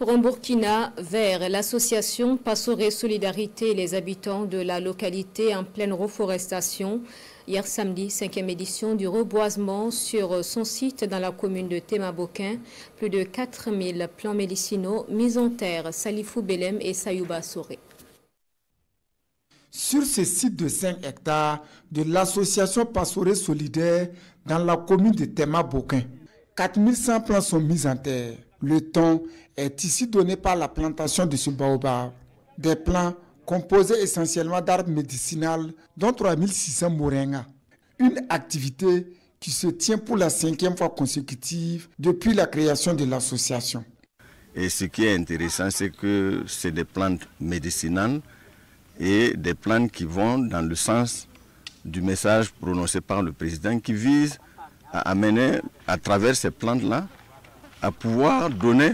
Pour un Burkina vert, l'association Passoré Solidarité et les habitants de la localité en pleine reforestation. Hier samedi, 5e édition du reboisement sur son site dans la commune de Témaboquin. Plus de 4000 plants médicinaux mis en terre. Salifou Belem et Sayouba Soré. Sur ce site de 5 hectares de l'association Passoré Solidaire dans la commune de Témaboquin, 4100 plants sont mis en terre. Le temps est ici donné par la plantation de ce baobab. Des plants composés essentiellement d'arbres médicinaux, dont 3600 moringas. Une activité qui se tient pour la 5e fois consécutive depuis la création de l'association. Et ce qui est intéressant, c'est que c'est des plantes médicinales et des plantes qui vont dans le sens du message prononcé par le président qui vise à amener à travers ces plantes-là à pouvoir donner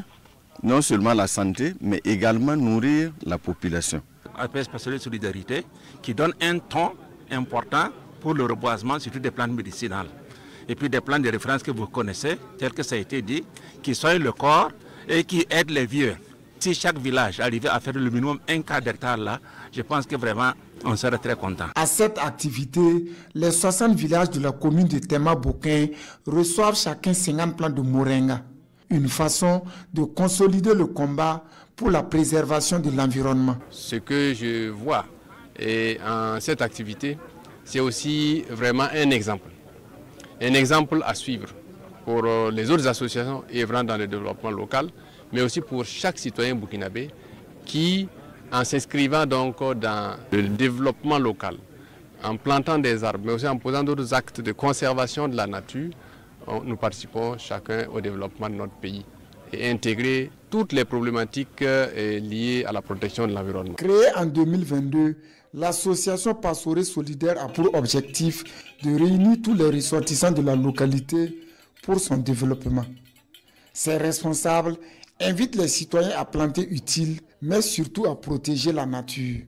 non seulement la santé, mais également nourrir la population. APS Passoré Solidarité qui donne un ton important pour le reboisement, surtout des plantes médicinales. Et puis des plantes de référence que vous connaissez, telles que ça a été dit, qui soignent le corps et qui aident les vieux. Si chaque village arrivait à faire le minimum un quart d'hectare là, je pense que vraiment on serait très content. À cette activité, les 60 villages de la commune de Témaboquin reçoivent chacun 50 plants de moringa. Une façon de consolider le combat pour la préservation de l'environnement. Ce que je vois en cette activité, c'est aussi vraiment un exemple à suivre pour les autres associations œuvrant dans le développement local, mais aussi pour chaque citoyen burkinabé qui, en s'inscrivant donc dans le développement local, en plantant des arbres, mais aussi en posant d'autres actes de conservation de la nature, nous participons chacun au développement de notre pays et intégrer toutes les problématiques liées à la protection de l'environnement. Créée en 2022, l'association Passoré Solidaire a pour objectif de réunir tous les ressortissants de la localité pour son développement. Ses responsables invitent les citoyens à planter utile, mais surtout à protéger la nature.